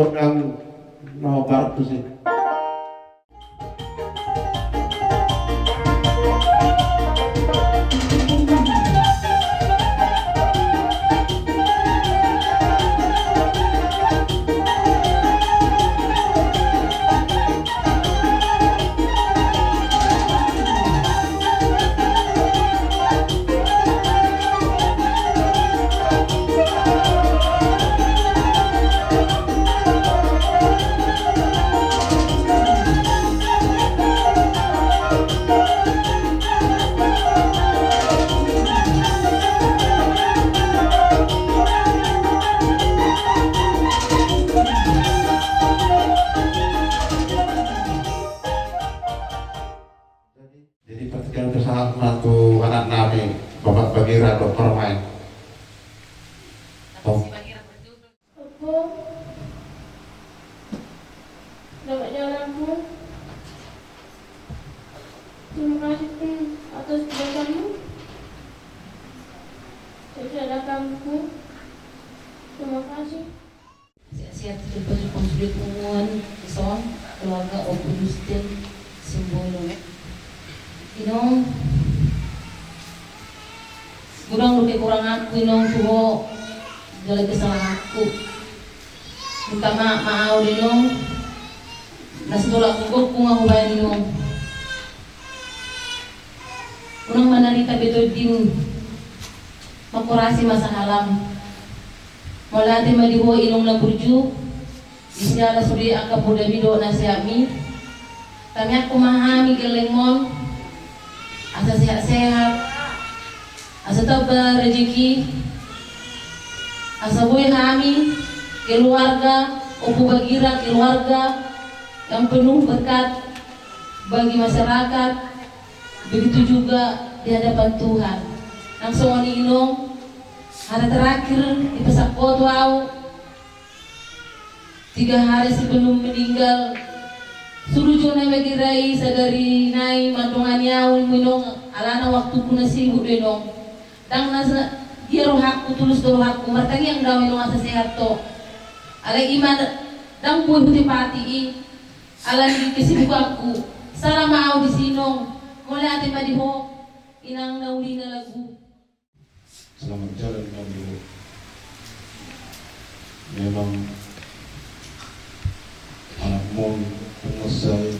ikut yang no kartu sih. Jadi perhatikan kesalahan menantu anak kami, Bapak Bagira Dr. Main. Aku dapat jalanku. Terima kasih atas kebaikanmu. Kesadaranku. Terima kasih. Sehat-sehat hidup konflik umum, ison, keluarga Opustin, simbolo. Inong, kurang lebih kurang aku inong tuho, jalan kesalahan aku. Minta maaf inong, nasi tolak kugok kung ako bayan inong. Unang manarita betul din, makurasi masa halam. Mula di madiho inong na burju, isyala suri akapuda bido na siyami. Kami ako mahami galengmon, asa sehat-sehat, asa taba rezeki, asa buhay kami, keluarga, Opo Bagira keluarga yang penuh berkat bagi masyarakat, begitu juga di hadapan Tuhan. Langsung ani inong, hari terakhir ipasak foto aku 3 hari sebelum meninggal suruh jona magirai sadari nai mandongan yaun minong alana waktu kuna sibuk denong dang nasa dia roh aku tulus roh aku martangi yang daw minong asa sehat to alay iman dang buhay huti pati alan kisibuk aku salah mau di sinong mulai ate madiho inang nauli na lagu. Selamat jalan kamu. Memang anakmu pengusaha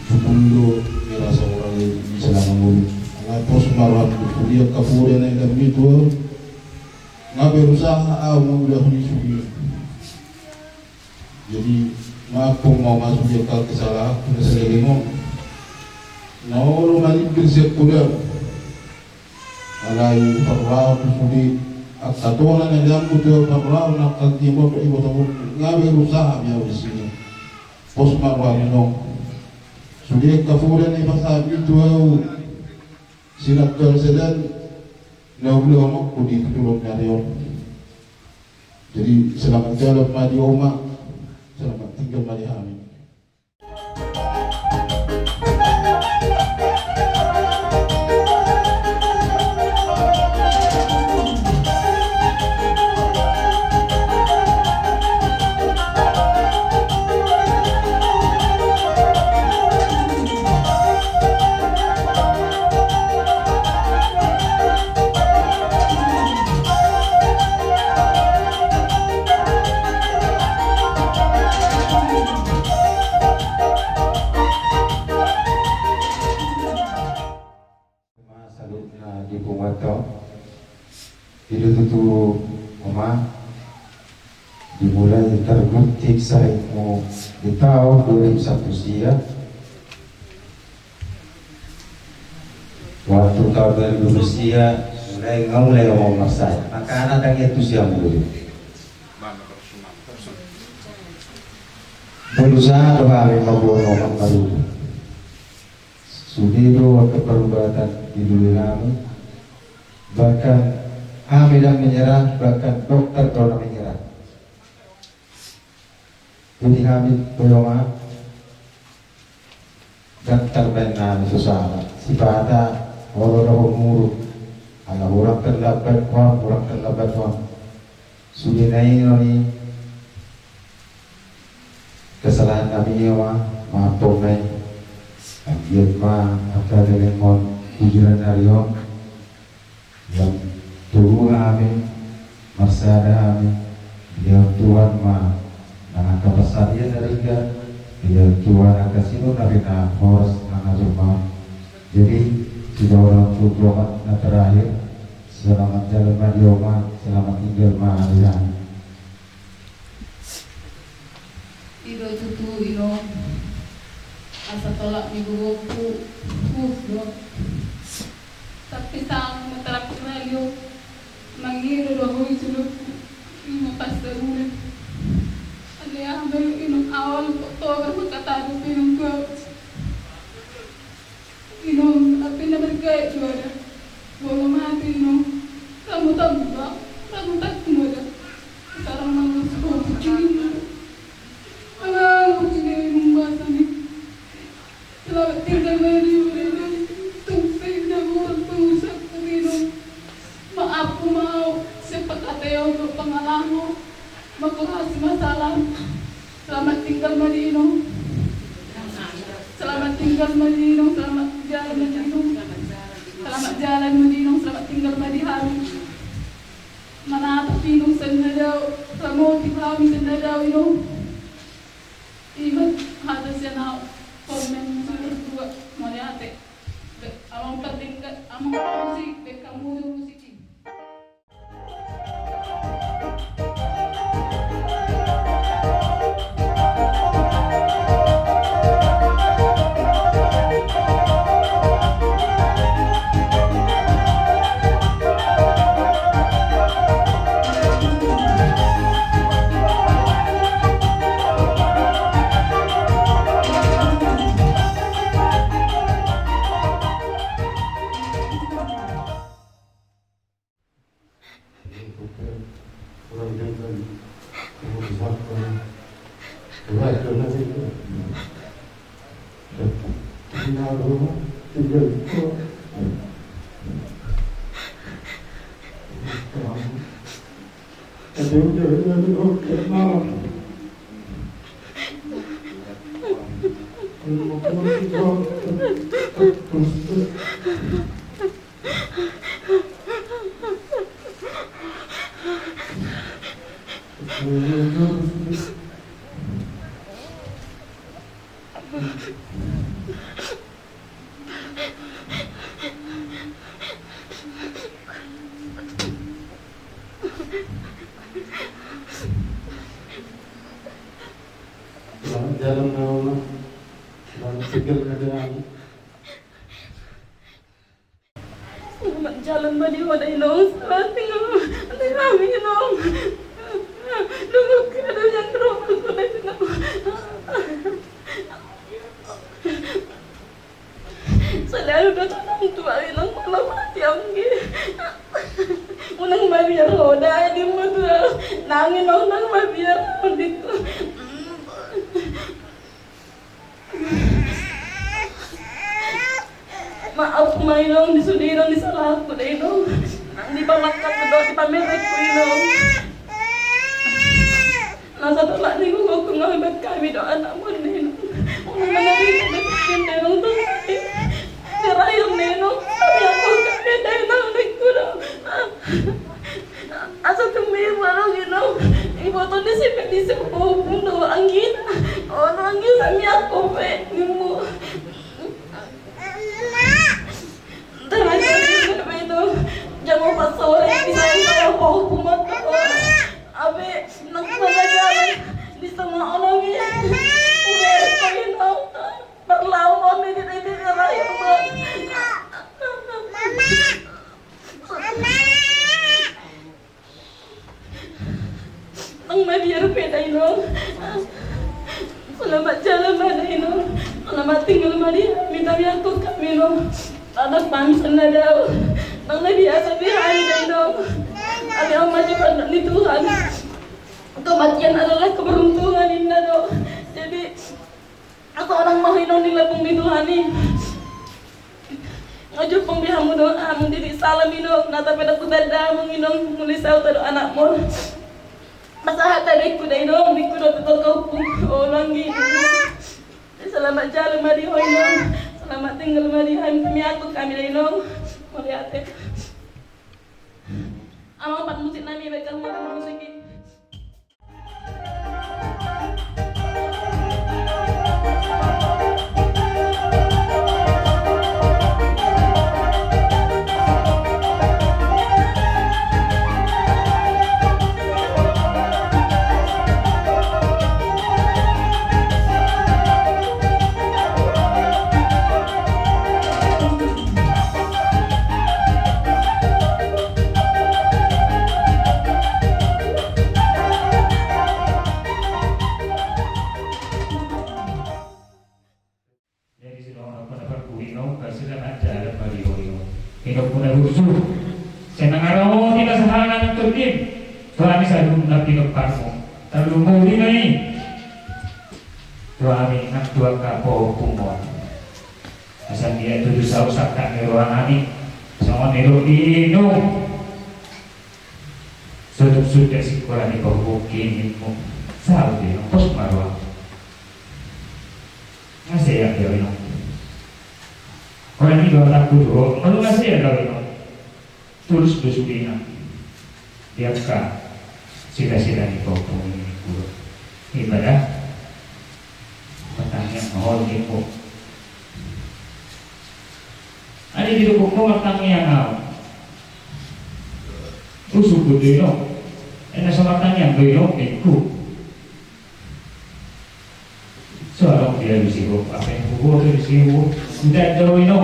dulu merasa orang yang bisa ngomong. Anak pos marah kuliah kapuri yang kami itu nggak berusaha mau udah disuruh. Jadi aku mau masuk dia ke kesalahan sudah selesai ngomong. Nah orang ini bersih kuliah. Alay parlaw sudi at katuan na lang kudo parlaw na kantimo to ibo to ngabe rusaha biya usini pos marwa no sudi kafuran ni pasabi to sinakal sedan na ulo mo kudi tulog na riyon. Jadi selamat jalan madi oma, selamat tinggal madi amin. Itu Oma dimulai terbukti saatmu di tahun 2001 sia waktu tahun 2000 sia mulai ngomong saya maka anak yang itu siang dulu berusaha kami membuat ngomong baru sudah keperubatan di dunia kami bahkan kami yang menyerah, bahkan dokter kalau menyerah. Jadi kami belum dan terbenam susah. Sipada orang-orang muruk, orang terlambat, orang terlambat. Sulinay ini kesalahan kami ya maaf tunai akhir apa dengan tujuan harion yang turu kami marsada kami dia Tuhan nakakapasarya dari dia Tuhan akasino narina horas nangajuma. Jadi sudah orang tua na terakhir selamat jalan Marioma, selamat tinggal Marian. Iro tutu ino asa tolak ni guruku do. Tapi sang matarap na liyo mangiro do hoy sulok ino pasarunan. Ano ya baru ino awal Oktober magkatado pinong ko. Ino tapi na berkait juara. Bola mati no. Kamu tak muda. Sekarang nama sekolah kucing. Kucing yang membahas ni. Selamat tinggal Mari Urena. Tungsay na buwan pangusap ko rin. Maaf ko mau. Sepak atayaw ko pangalango. Makuhas masalah. Selamat tinggal Marino. Selamat tinggal Marino. Selamat jalan Marino. Selamat jalan Madinong, selamat tinggal di hari. Manatap pinong sandadaw, ramotik kami sandadaw ino. Ibat hadas yan ako, komen sulit dua, mariate. Amang pertingkat, amang musik, kamu musik. Selamat jalan Nauna. Selamat tinggal Mariano. Selamat jalan Mari Urena. Selamat tinggal kami Nong. Dulu kada yang terus sulit Nong. Selalu datang tua Nong malam mati angge. Unang mabiar roda di muda. Nangin Nong nang mabiar dito. Maaf Maynong, disudinong disalah ko na inong. Di pa makapudok, di pa merik ko inong. Nasa tulak ni ko kung ngahibat kami do anak mo na inong. Kung manarinig na kakin na inong to. Sirayong na inong. Sabi ako kami dahil nangnig ko na. Asa tumira lang inong. Iboto ni si Pelisip ko puno ang gina. O ang gina niya ko pe. Mo. Terakhir itu jangan pas sore bisa saya mau kumat abe nak jalan di semua orang ya udah kain berlawan ini raya nang biar beda ini selamat jalan mana ini selamat tinggal mana minta biarku kami anak pangsan na daw. Nang nabiasa di hari na daw. Abi ang majukan ni Tuhan. Kematian adalah keberuntungan na daw. Jadi ako orang mahinon nila pong ni Tuhan ni. Ngayon pong bihamu doon among diri salam inong. Natapin ako tanda among inong mulisaw talo anak mo. Masahatan ko na inong, di ko na tutulkaw po. O langgi. Salamat jalan madihoy nong. Salamat tinggal madihoy. Kami atot kami na inong. Muli ate. Ang pat musik namin, baik kamu mga musik. Saya nangaraw nila sa hangan ng tubig. Tuwami sa lumna pinagpasok. Talumuli na eh. Tuwami ang tuwag ka po pumon. Asal dia itu sa usakan ni ruang ani. Sama nero ino. Sudah si kurang ni pagbukin mo. Sabi ng pos marwa. Ngasih yang dia ino. Orang ini dua tak dulu. Kalau ngasih ya kalau ino. Tulus bersudinya biarkan sila-sila ni kau ini guru ibadah pertanyaan mohon ibu ada di buku pertanyaan usuk dulu ada sama tanya dulu ibu soal dia di sini apa yang buku di sini tidak jauh ini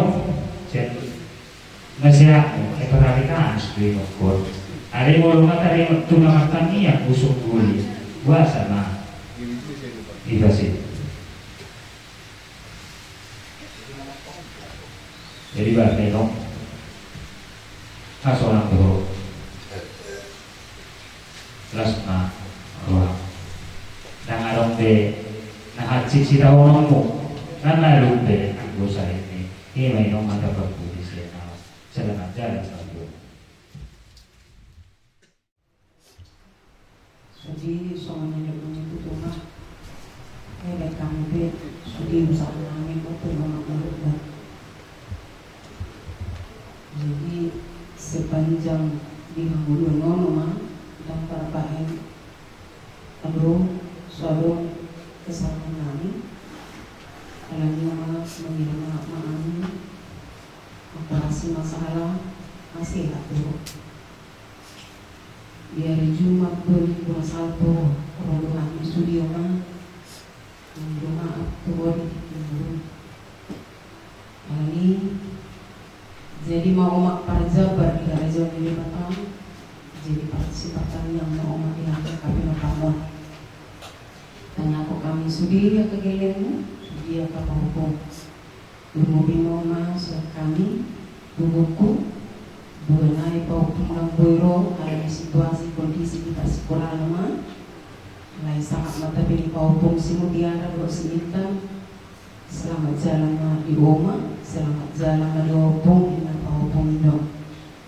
masih realitas di Bogor. Ada yang mau tadi tunang tani yang busuk guli, buat sama ibasi. Jadi berarti dong, kas orang bro, lasma orang, dan orang de, nah haji sida orangmu, dan lalu de anggota ini memang ada berbuat. Selamat jalan selalu. Jadi soalnya dia punya itu mah, kayak kamu be, sudah usaha namin ko pernah. Jadi sepanjang di hulu mama dan para bahan, aduh, suatu kesalahan kami, kalau dia malah mengira maaf operasi masalah masih atur. Di hari Jumat 2021 peroluhan di studio mah doa atur ini jadi mau mak parjabar di Raja ini batang jadi partisipatan yang mau mak diangkat kami kamu tanya aku kami sudi ya kegelemu sudi ya kapal Bumobinoma sa kami, bubuku, buwanay pa upang buiro, karena situasi kondisi kita sekolah lama, lain sangat matabi pa upang simudiara do sinita, selamat jalan di Oma, selamat jalan di upang ina pa upang do.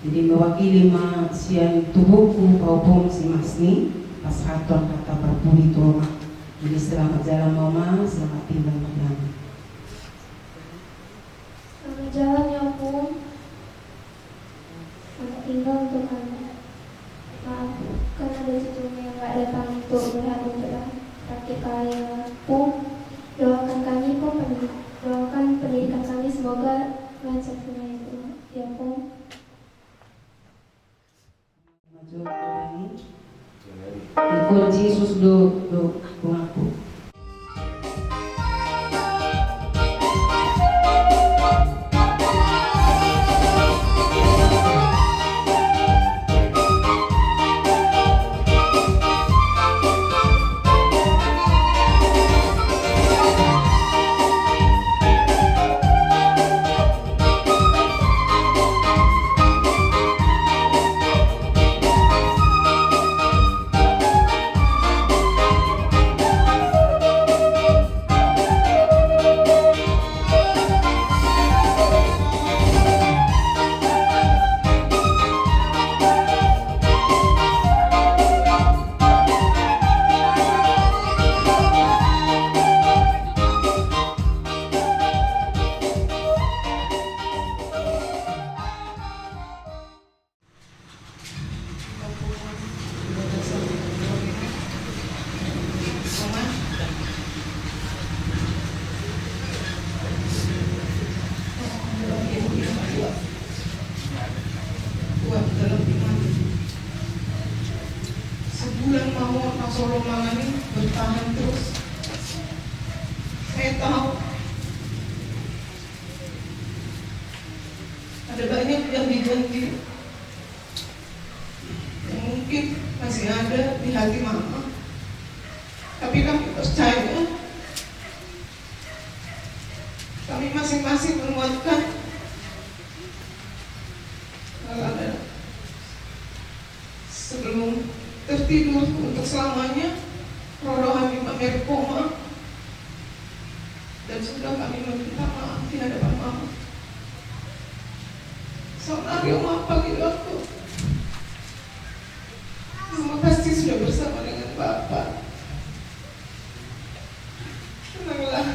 Jadi mewakili ma siang tubuhku pa upang si Masni, pas haton kata berbudi to. Jadi selamat jalan mama, selamat tinggal madam. Selamat jalan ya Om. Selamat tinggal untuk Anda. Maaf, karena ada sebelumnya yang nggak datang untuk berhadir dalam praktik karya Om. Doakan kami Om, doakan pendidikan kami semoga lancar semuanya ya Om. Ikut Yesus do mengaku. suruh mama ini bertahan terus. Saya tahu ada banyak yang diganti yang mungkin masih ada di hati mama, tapi kami percaya kami masing-masing menguatkan ada sebelum tertidur untuk selamanya. Roh-rohani pamer koma dan sudah kami meminta maaf di hadapan mama. Soalnya maaf panggil aku. Mama pasti sudah bersama dengan Bapak. Tenanglah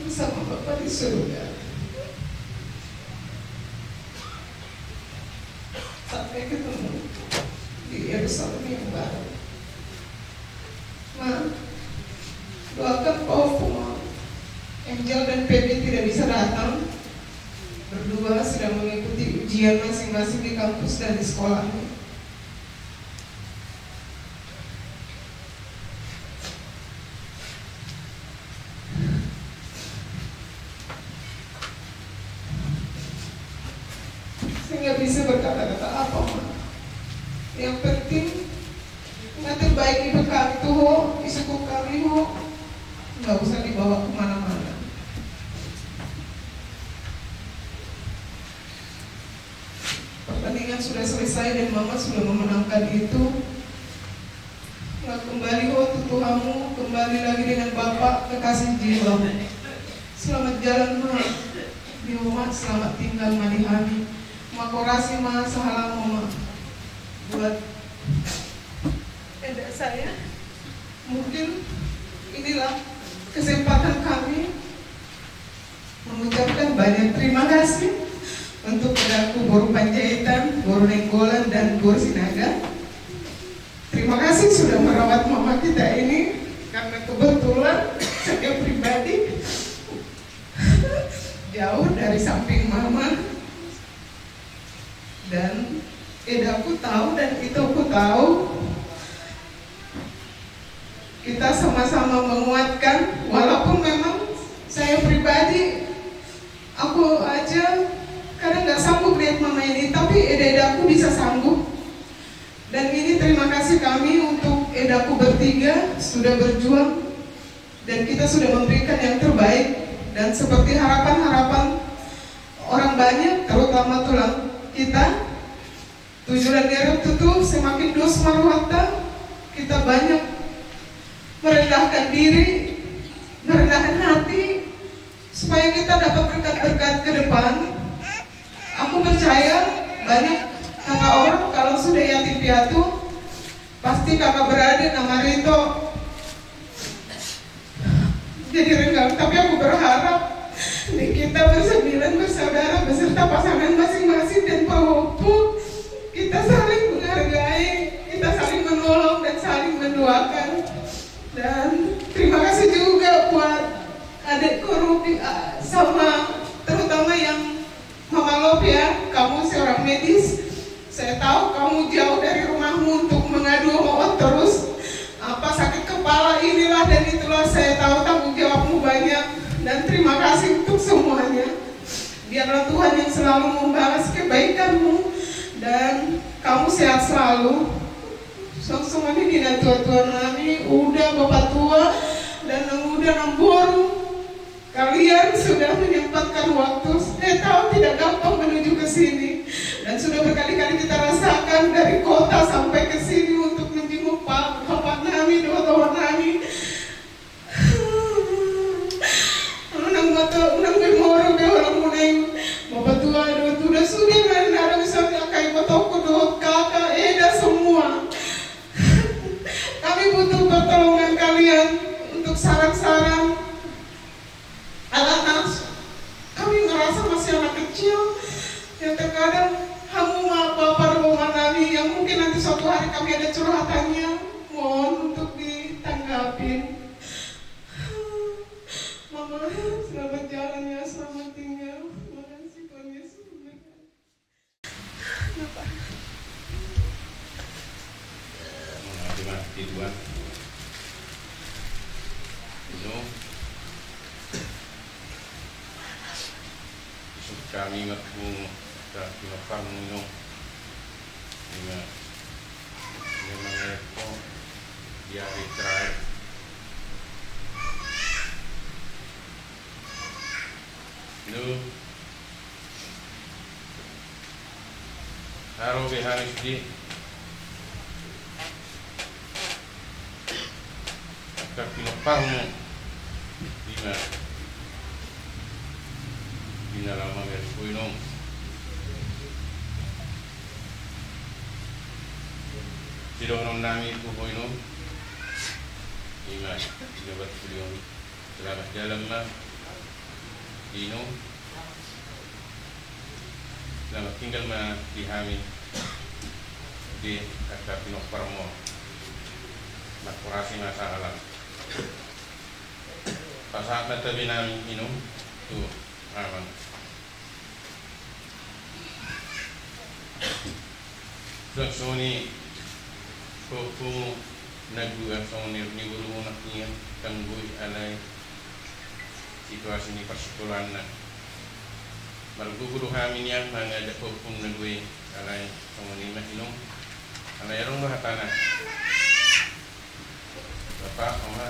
bersama Bapak di surga. Sampai ketemu di Yerusalem yang baru. Ma, doakan Paul, Angel dan Feby tidak bisa datang. Berdua sedang mengikuti ujian masing-masing di kampus dan di sekolahnya. Saya nggak bisa berkata-kata apa, Ma. Yang penting yang terbaik di bekal itu di suku kami nggak usah dibawa kemana-mana. Pertandingan sudah selesai dan mama sudah memenangkan itu. Nggak kembali tutuhamu, kembali lagi dengan Bapak kekasih jiwa. Selamat jalan, Ma. Di rumah selamat tinggal Manihani. Makorasi Ma, salam Ma. Buat Eda saya, mungkin inilah kesempatan kami mengucapkan banyak terima kasih untuk Edaku Boru Panjaitan, Boru Nenggolan, dan Boru Sinaga. Terima kasih sudah merawat mama kita ini, karena kebetulan saya pribadi jauh dari samping mama. Dan Edaku tahu dan itu aku tahu kita sama-sama menguatkan, walaupun memang saya pribadi aku aja kadang nggak sanggup lihat mama ini, tapi Edaku bisa sanggup. Dan ini terima kasih kami untuk Edaku bertiga sudah berjuang dan kita sudah memberikan yang terbaik. Dan seperti harapan-harapan orang banyak, terutama tulang kita, tujuan Garut itu semakin dos marwata, kita banyak merendahkan diri, merendahkan hati, supaya kita dapat berkat-berkat ke depan. Aku percaya banyak kakak orang kalau sudah yatim piatu, pasti kakak beradik nama Rito jadi renggang. Tapi aku berharap di kita bersembilan bersaudara beserta pasangan masing-masing dan Pak Wopu, kita saling menghargai, kita saling menolong dan saling mendoakan. Dan terima kasih juga buat adikku Ruby sama terutama yang Mama Lop ya, kamu seorang medis. Saya tahu kamu jauh dari rumahmu untuk mengadu sama terus apa sakit kepala inilah dan itulah. Saya tahu tanggung jawabmu banyak dan terima kasih untuk semuanya. Biarlah Tuhan yang selalu membalas kebaikanmu dan kamu sehat selalu. Semuanya tidak tua-tua nami, udah bapak tua dan udah nambur. Kalian sudah menyempatkan waktu. Saya tahu tidak gampang menuju ke sini dan sudah berkali-kali kita rasakan dari kota sampai ke sini untuk menjenguk bapak nami, doa nami. Unang bimoro be orang munai bapak tua sudah kan ada misalnya kayak batoko do kakak Eda semua. Kami butuh pertolongan kalian untuk saran-saran. Anak-anak kami ngerasa masih anak kecil yang terkadang hamu bapak rumah nami yang mungkin nanti suatu hari kami ada curhatannya, mohon untuk ditanggapin. Mama, selamat jalan ya, selamat tinggal. Terima kasih Tuhan Yesus. Kenapa? gunung. Isip kami magkung sa pinapang gunung. Yung mga ito, diari try. No. Araw biharis di. Agak pinapang mo. Di na lamang erpuinong. Sidonong namin po po inom. Ima, dapat po yung selamat jalan na. Inom. Selamat tinggal na di kami di kakak pinokpar mo. Magkurasi masalah. Pas saat na tabi namin inom, tuh aman. So ni kung nagbuat sa nibulu nak niyan tangguy alay situasi ni persekolahan na maruguguru kami niyan mga dako kung nagbuy alay sa manima inom alay arong bahatana bapak oma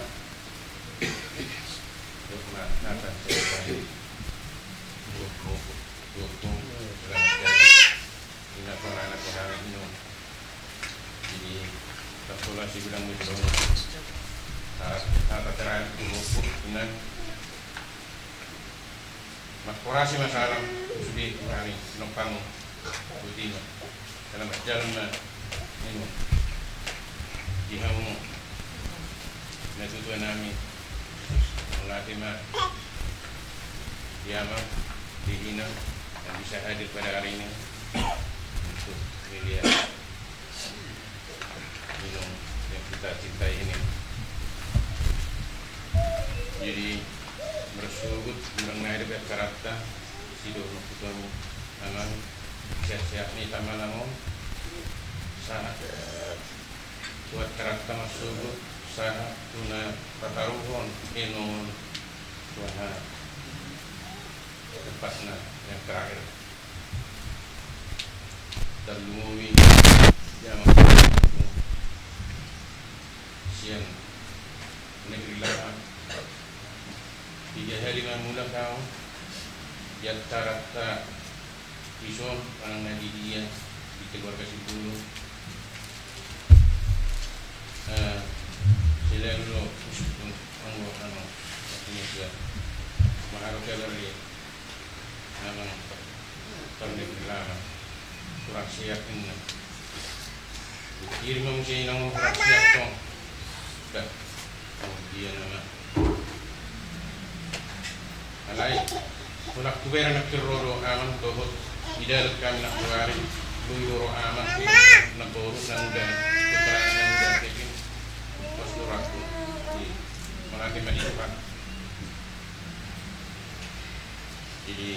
dok na nata sa dok ina panganak ko kami inom jadi kalkulasi bilang begitu kata terakhir itu benar makurasi masalah sudah kurani nompang putih dalam jalan ini dihamu natu tuan kami melatih mah diamam dihina dan bisa hadir pada hari ini untuk melihat minum yang kita cintai ini. Jadi bersyukur mengenai debat karakter sido ketemu aman siap-siap nih taman namun saat buat karakter masuk saat tuna pataruhon enon tuhan tepatnya yang terakhir terlumui jam siang negeri lahan 3 hari mula kau yang tarata ison ang nadidiya di keluarga Sibulu sila lo ang ini sudah mengharap dari namang negeri lahan kurang siap ini kirim mo siya ng kurang siap to kemudian nama alai kunak kubera nak teroro aman tohot idal kami nak kuari luyoro aman nak boru nang udah keterangan nang udah kekin pas doraku di merati madipan jadi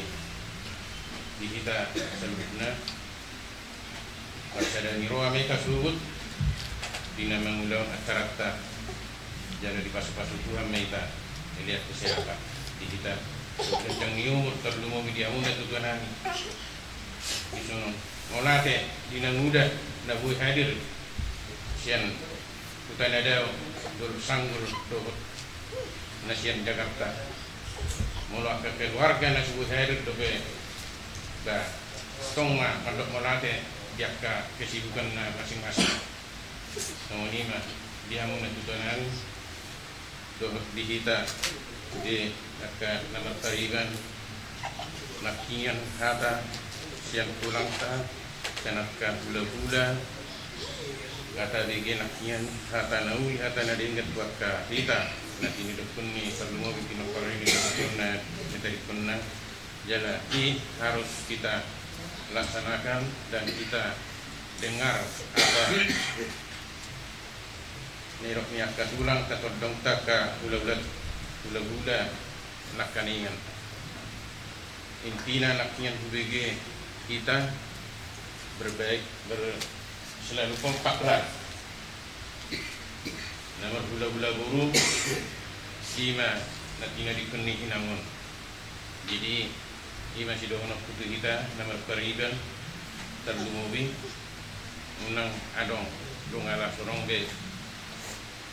di kita seluruhnya pada niro Amerika surut dina mengulang acarata jangan dipasu-pasu Tuhan meita lihat kesehatan di kita yang niumur terlalu media muda tujuan kami isun monate dina muda na buy hadir sian utana daw dur sanggul dohot na sian Jakarta mula ke keluarga na buy hadir dobe da tongma mandok monate jaka kesibukan na masing-masing semuanya dia mau menentukan dohot di kita di akan nama tarigan nakian hata siang pulang ta kanaka bula-bula kata dege nakian hata naui hata na diingat buat ka kita nanti ini dokun ni perlu mau bikin opor ini na metode kunna jala i harus kita laksanakan dan kita dengar apa nirok niaka tulang katodong taka hula-hula nakaningan intina naknian hubege kita berbaik selalu kompaklah nomor hula-hula burung Sima natina dikeni hinangon. Jadi ima si dohono putu hita namar paridan terlumubi unang adong dongala sorong be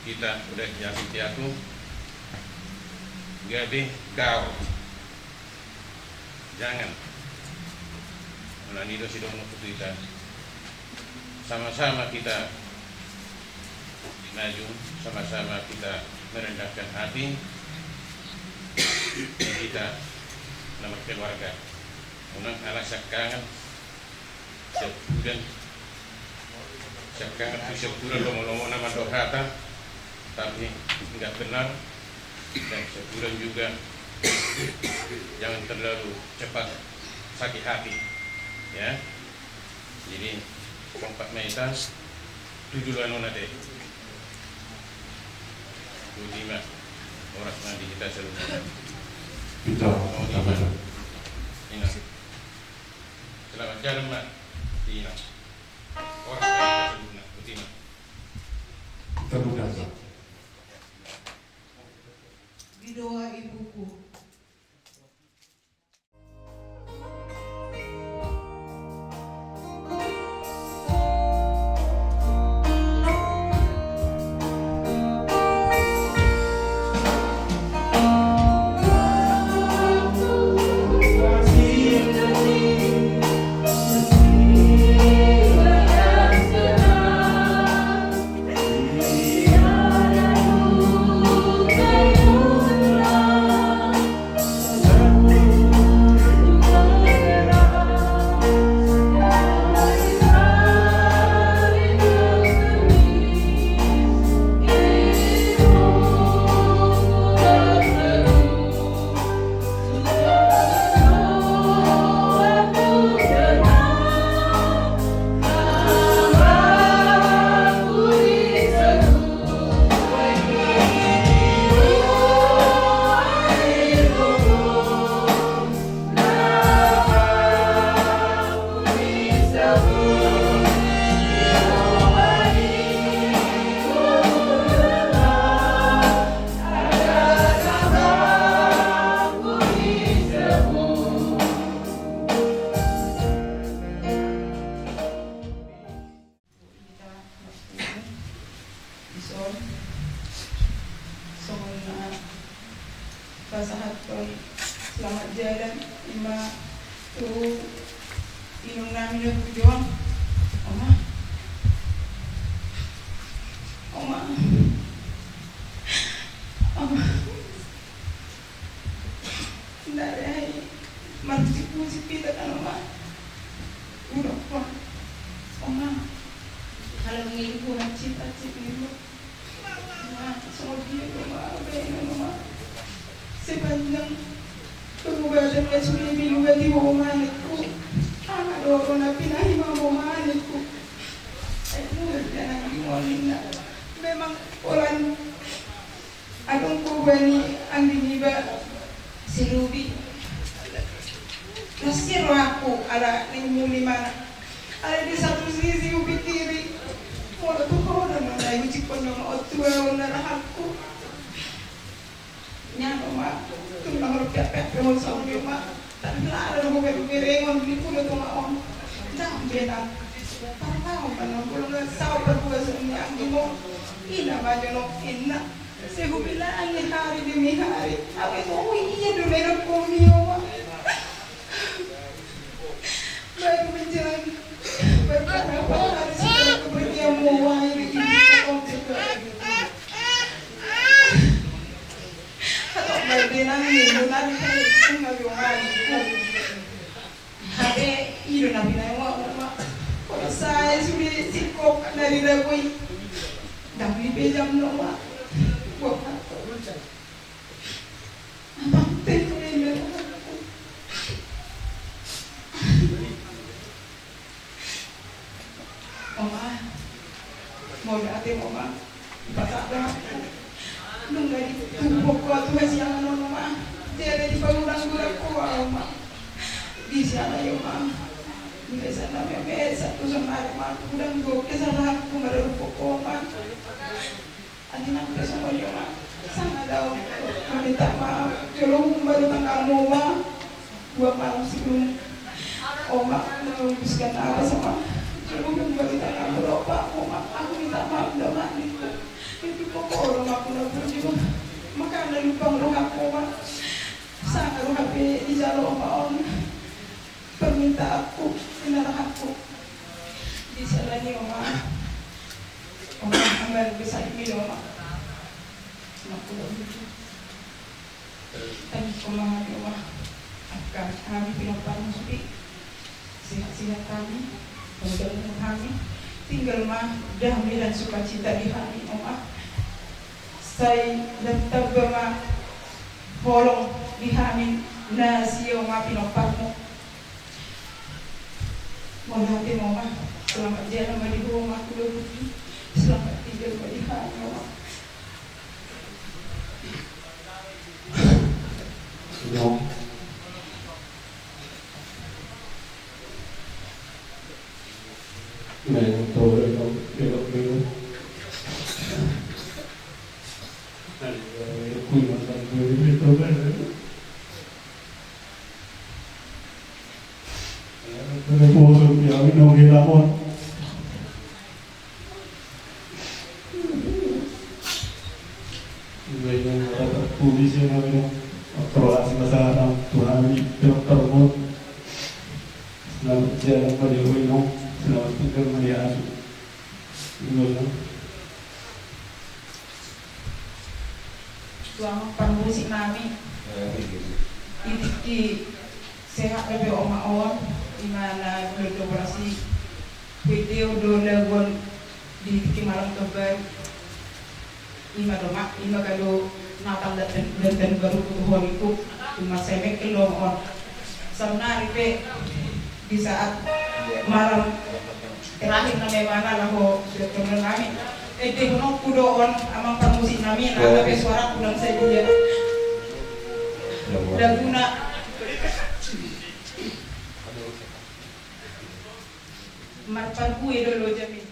kita udah jatuh gabe kau jangan melani do si dohono putu hita sama-sama kita maju, sama-sama kita merendahkan hati kita nomor keluarga unang ala sakangan sebulan lomo-lomo nama dohata tapi enggak benar dan sebulan juga jangan terlalu cepat sakit hati ya. Jadi kompak meita 7 nona deh 25 orang nanti kita seluruh Kita Ina. Selamat jalan Mbak Ina. Orang kita seluruh Ina. terbuka. Di doa ibuku. Pasahatoi selamat jalan ima tu inung namin yung tujuan oma dari mansip kita kan oma udah pa oma kalau ngin ko ng cita-cita mo semua dia oma oma sepanjang pengobatan yang sudah dilubati mamanku, anak dorong na pinahi mamanku. Mudah jangan dimolina. Memang orang akong kubani ang diniba si Ruby. Nasiro ako ala nimuli mana. Ala di satu sisi ubi kiri. Mula tu ko na mga ichikon ng otuwa na rahako. Nyano ma tumbang rupiah petrol sa ulo ma tan lara no berengon di pulo to ma on dam bena parang panong pulo na sa perbuas ni ang mo ina ba no ina se hubila ang hari demi hari awe mo iya do meron ko miyo ma baru menjalan berapa hari sudah kepergian mo wahai ibu Berdena ni lunar kan tunggal yomari habe iro na binai wa kalau saya sudah sikok dari dagui dah beli pejam no wa buat apa temen Oma mau dati Oma pasak dah nung dari tubuh ko at siang ano ma dere di pagurang-gurang ko ma di sana yo ma di sana me satu sama ma udang go ke sana ko marupo ko ma adi nang kesama yo ma sana daw minta maaf. Tolong baru tanggal Oma 2 malam sebelum Oma menghabiskan apa sama. Tolong baru tanggal berapa Oma. Aku minta maaf sama adikku. Itu pokok orang aku nak pergi. Maka anda lupa ngurung aku Oma. Sangat HP di jalan Oma on. Perminta aku, benar aku. Di sana ni Oma. Oma ambil besar ini Oma. Aku dah begitu. Thank you Oma, Oma. Akan kami pinapang suci. Sihat-sihat kami. Mudah-mudahan kami tinggal mah damai dan sukacita di hati Oma. Saya tetap bermah holong di hati nasi Oma pinapangmu. Mohon hati Oma. Selamat jalan di rumah aku dulu. Selamat tinggal di hati Oma. Sudah. Memang tahu elok belum. Kui makan kui itu kan. Kalau bos dia minum gelapon. Ini orang polisi yang minum. Akroasi masalah Tuhan dokter pun selamat jalan pada minum. Selamat tinggal melihat Alhamdulillah. Tuang musik nami Itiki sehat lebih Oma on di mana kolaborasi video do lagon di Itiki malam kebar lima kalau Natal dan baru ketuhan itu cuma semek kilo on sama ripe di saat malam terakhir namanya mana lah ho sudah kenal kami no kudoon amang permusik namin tapi suara kulang saja dan guna marpan kue dulu jamin.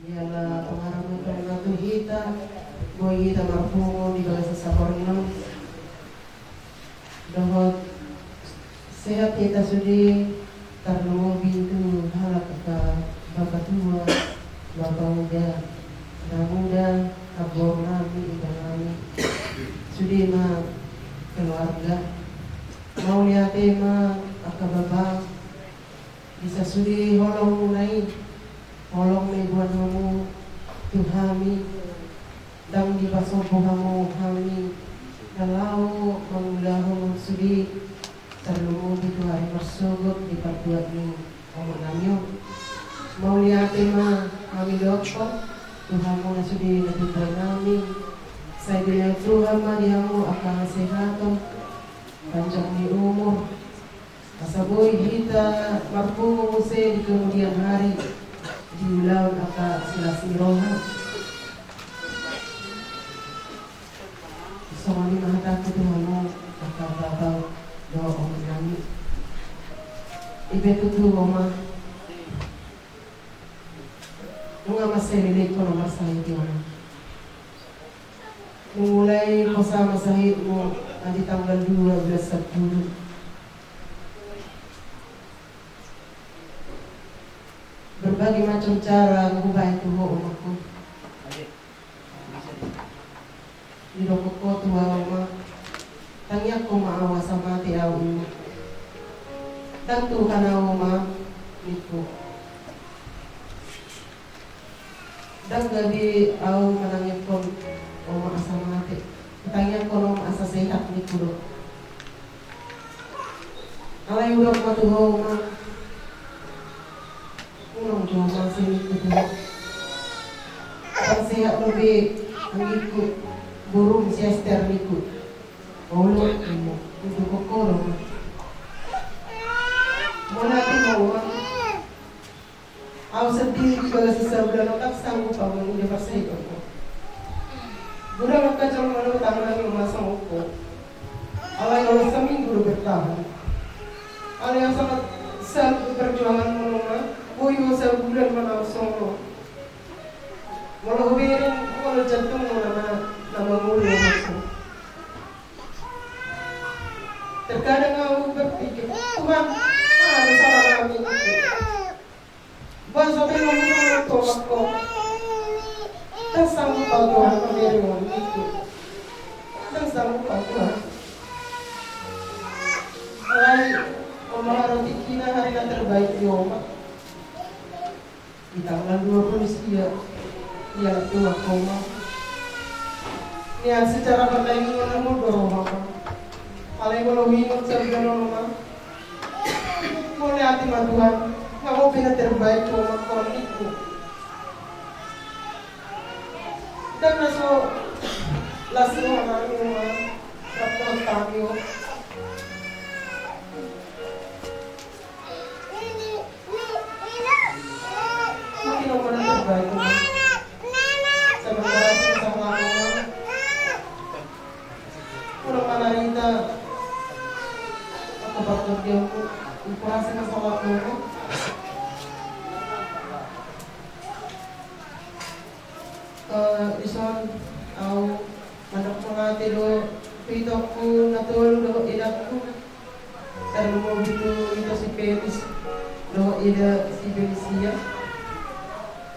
ialah pengarang itu hita boy hita marpungo di bawah sasaborino dohot sehat kita sudi tarno bintu halak ke bapak tua bapak muda abor nabi ikan kami sudi ma keluarga mau lihat ma akababang bisa sudi holong mulai holong may buwan mo tuhami dang di pasopo mo kami nalaw mangulaho sudi terlumo dito hari bersugot di pagbuat ni omonganyo mau lihat ma kami dokter Tuhan mo na sudi natutay namin sa ibinay Tuhan ma dihamu akan sehaton panjang ni umur kasaboy hita marpungo mo di kemudian hari diulang apa sila siroha somali mahata ko Tuhan mo akababaw doa o nami ibetutu oma mga maselilate ko na masahit yun nung mulai ko sa masahit mo adi tanggal 12 sa pulo berbagai macam cara ngubah tuho umatku dirokok ko tuwa uma tangyak ko maawa sa mati awin tantu ka na uma niko dang gabi aw manangyak ko uma asa mati tangyak ko uma asa sehat niko alay urok matuho uma unang cuma sini itu ang sehat lebih ang ikut burung siester ikut ulur itu kokoro mana mau aku sedih kalau sesebulan otak sanggup bangun dia pasti itu budak kacau mana tangan yang masa aku alai kalau seminggu bertahan alai yang sangat self perjuangan menolak Uy, sa bulan mana solo. Mula huwirin, mula jantung mo na mamulo ako. Terkadang ako berpikir, Tuhan, ano salah namin ito? Buwan sabi mo muna ang tomak ko. Tansang mo pa Tuhan, pamiri mo ito. Tansang mo pa Tuhan. Ay, umaharap ikina hari na terbaik di omak. Di tanggal 20 ia tua koma niat secara pertandingan namun berubah paling kalau wingot sebenarnya mah mau lihat Tuhan kamu pindah terbaik koma koniku dan naso lasu anak mah rapor tamio mungkin orang terbaik sementara susah lama kurang manarita aku bakal dia kurasi masalah aku ison au mandak mengati do pitokku natulu do idakku terlalu mau itu si petis do ida si Belisia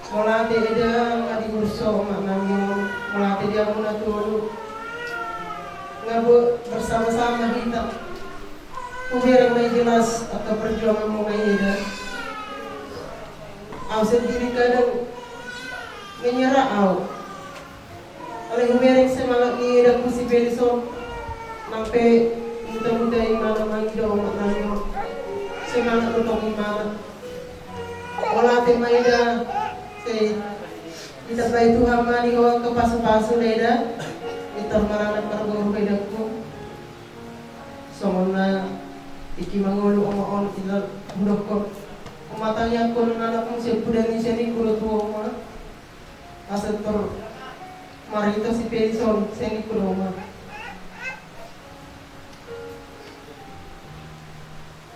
Mulate ida ngadi urso maknanya mulate dia muna tulu ngabu bersama-sama kita kubiar may jelas atau perjuangan mo kay ida aw sendiri kadang menyerah aw oleh humereng semangat ni ida ku si Belison nampe muda-muda imana mangido maknanya semangat untuk imana mulate maida kita bayi Tuhan mani kau ke pasu-pasu leda kita maranan perguru bedaku somona iki mangolu omong kita budak kau matanya kau anak pun siap budak ni sini kulo tua mah asal ter mari itu si pension sini kulo mah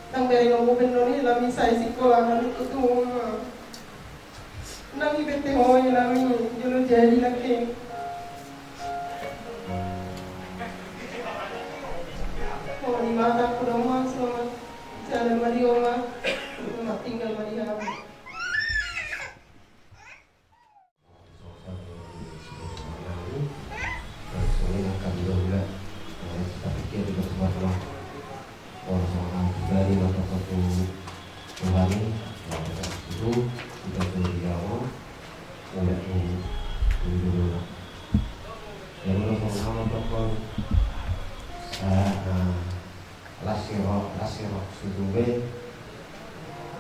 tang beri ngomong benoni lami saya sekolah itu tuh Nang ibete hoy nami julu jadi lagi. Oh di mata aku dong selamat jalan mari oma, selamat tinggal mari kami. Dari mata satu Tuhan itu kita beliau tidak dulu yang mengenal pokok lasiro sudube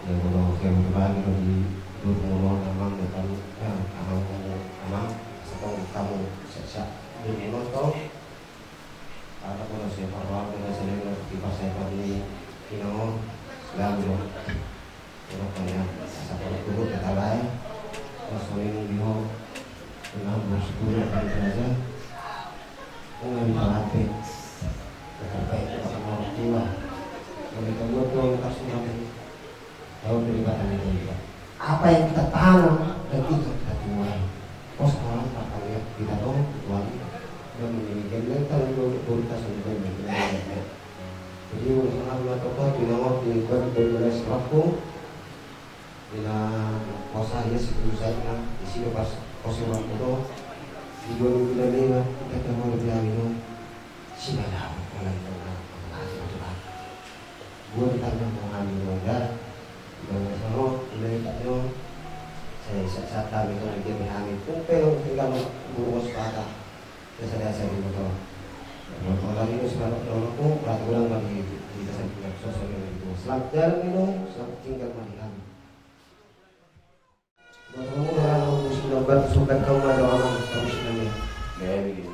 yang mengenal kembali di dulu namang depan amang setong kamu sesak ini nonton ada pun siapa orang dengan selain di pasai pagi Kino selalu Pokoknya Sapal turut kata lain Rasulullah biho Dengan bersyukur dan belajar Dengan dipakai Terbaik kepada orang tua Yang kita buat doang kasih nabi Tahu daripada kita apa yang kita tanam dan kita tuai Pos orang apa lihat kita tahu tuai Dan menjadikan kita berita sebenarnya jadi mengenal tokoh di nomor di berbelas waktu bila puasa ya sebelum saya di sini pas posisi waktu di 2005 kita mau lebih minum sih dah mulai tahun gue ditanya mau ngambil enggak dan kalau mulai taknya saya tahu itu lagi berhamil kumpul tinggal ngurus patah saya di motor. Orang itu sekarang aku peraturan bagi kita sampai sosial itu. Selamat jalan minum, selamat tinggal mandi kami. Buat kamu orang muslim bersuka kamu ada orang kamu senangnya. Kayak begini.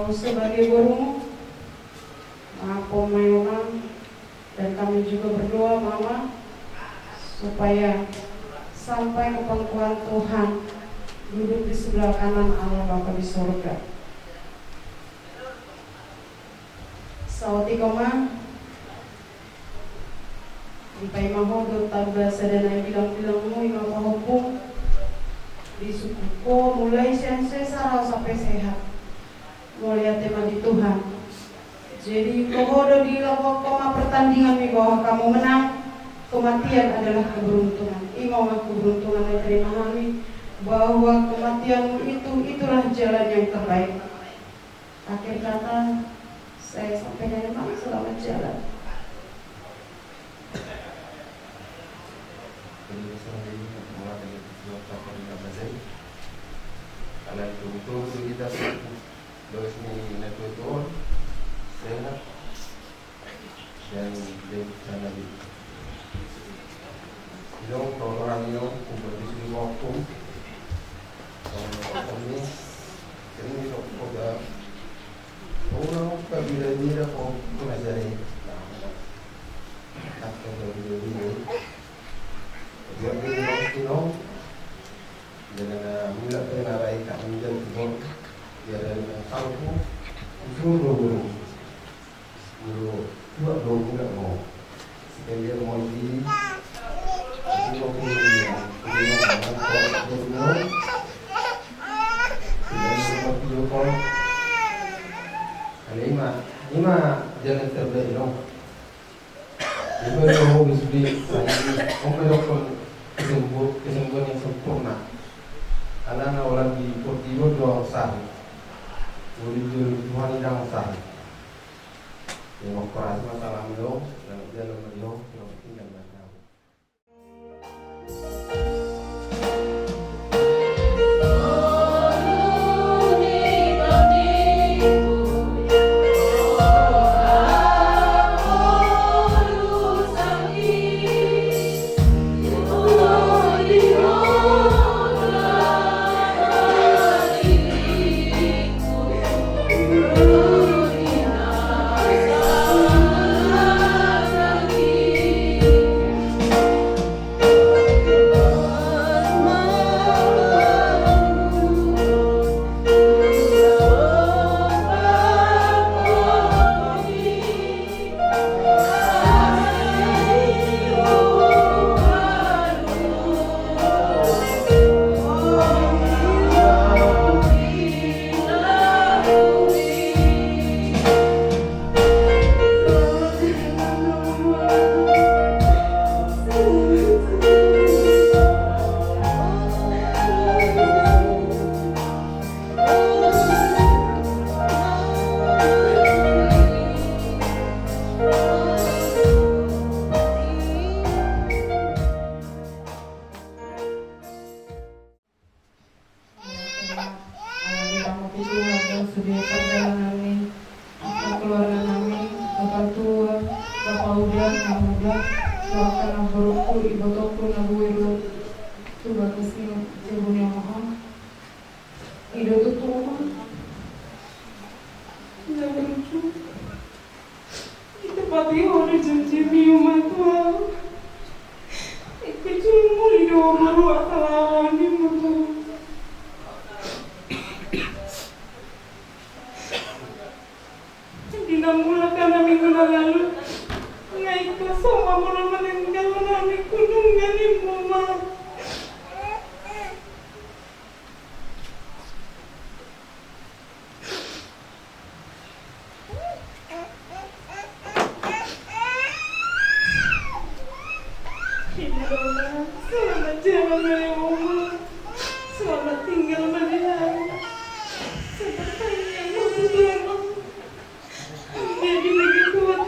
Sebagai guru, aku Mayona dan kami juga berdoa Mama supaya sampai ke pangkuan Tuhan duduk di sebelah kanan Allah Bapa di surga. Sauti koma Sampai mahodo tabasa dan ay bilang-bilang mo ikapahupo di sukuko mulai sense sarau sampai sehat. Mulia tema di Tuhan. Jadi kohodo di koma pertandingan nih bahwa kamu menang, kematian adalah keberuntungan. Imamah keberuntungan yang terima kami bahwa kematianmu itulah jalan yang terbaik. Akhir kata saya sampaikan memang selamat jalan. Karena itu betul kita terus ini natural sehat dan sana di ilong orang ilong kompetisi waktu kalau ini ini sudah orang kabila dia kok pelajari tak kabila ini jadi ilong jangan mula penarai tak menjadi gol dia dari sangku guru dua enggak mau sekali mau di semua punya lima jangan terbaik dong. Lima mau bisbih kesembuhan yang sempurna. Karena orang di Portivo doang sah. Boleh Tuhan yang sah. Yang operasi masalah milo, dan dalam milo, yang tinggal macam. Sedia perjalanan kami, keluarga kami, bapak tua, bapak udah, yang muda, doakan abaruku, ibu toku, nabu wiru, tuba kesini, jebun yang mohon, ido tutuma, nggak lucu, kita pati orang janji miuman tua, ikut cuma ido baru asal ini mutu. Dinamula karena minggu lalu ngai kasoma mula meninggal menami kunungan ibu ma. Selamat jalan dari oma, selamat tinggal melihat. Seperti yang berdoa. Jadi begitu tua,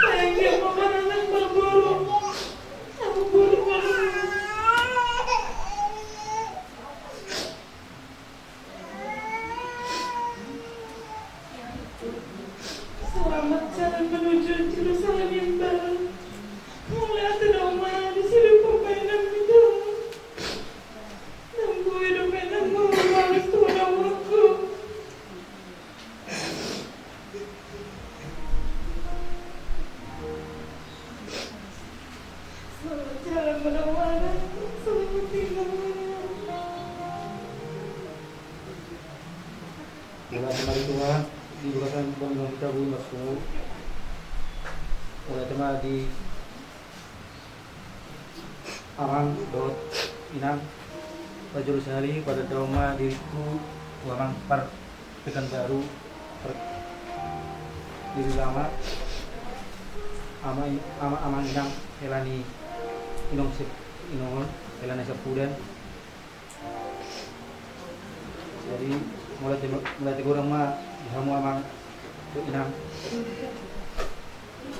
sayangnya mama anak berburu, aku buru-buru. Selamat jalan menuju Yerusalem yang baru. Melihat rumah di sini permainan itu, dan gue hidup enak harus turun waktu. Selamat jalan menawarkan, selamat tinggal. Mula kembali tua di belasan bangunan kita bui masuk. Mulai tema di Amang dot inang Pajul sehari pada dauma diriku Amang par Pekanbaru diri lama Amang inang helani inong sip inongon helani sepudan. Jadi mulai tegurang ma dihamu Amang tu inang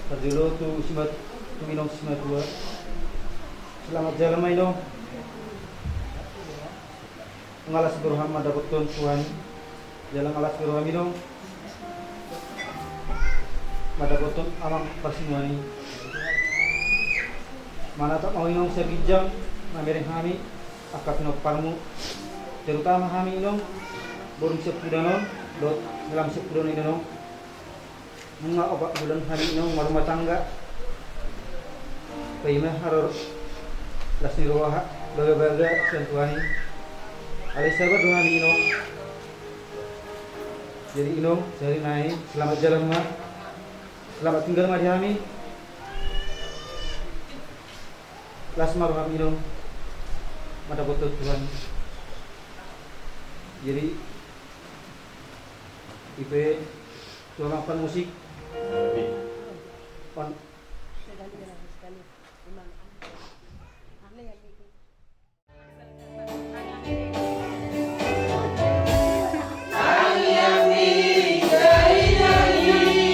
Perjulo tu simat tu inong simat dua. Selamat jalan maino. Ngalas berham dapat Tuhan. Jalan alas berham minum. Madapat Amang persimuani. Mana tak mau inong sebijang namereng kami akap no parmu. Terutama kami inong borong sepudanon dot dalam sepudanon inong. Mga obat bulan hari inong rumah tangga. Paima harus lasni roha baga-baga sentuhani alai sahabat dengan inong. Jadi inong sehari naik selamat jalan ma, selamat tinggal ma di kami lasma roham inong mata botol Tuhan. Jadi IP Tuhan makan musik on Nyanyi dari nyanyi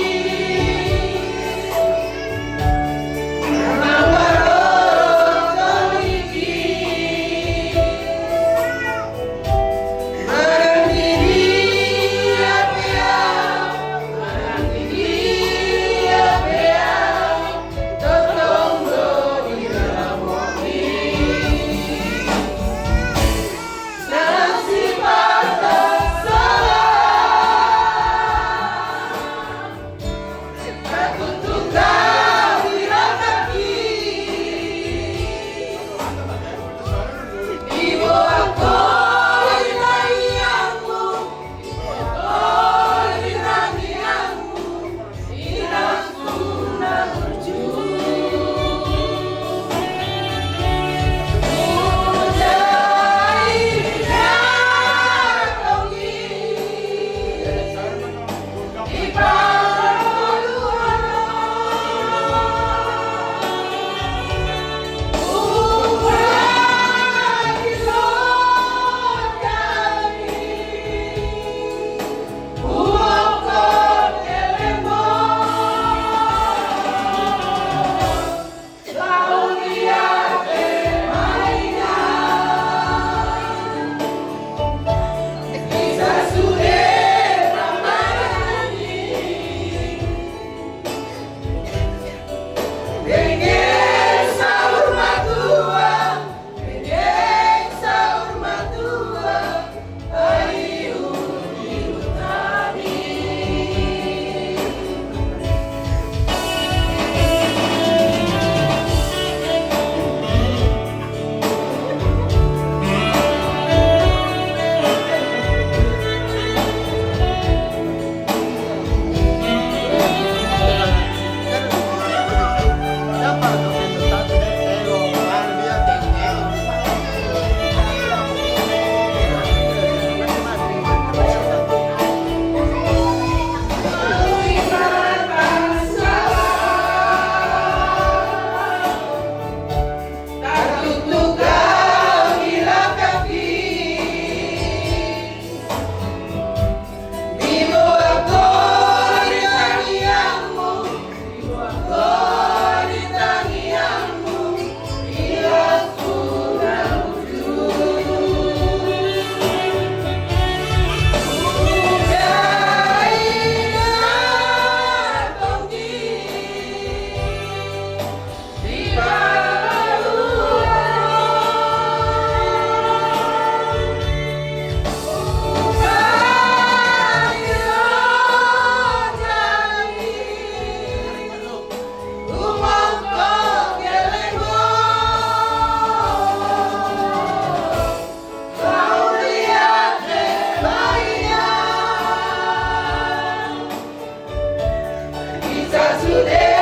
Today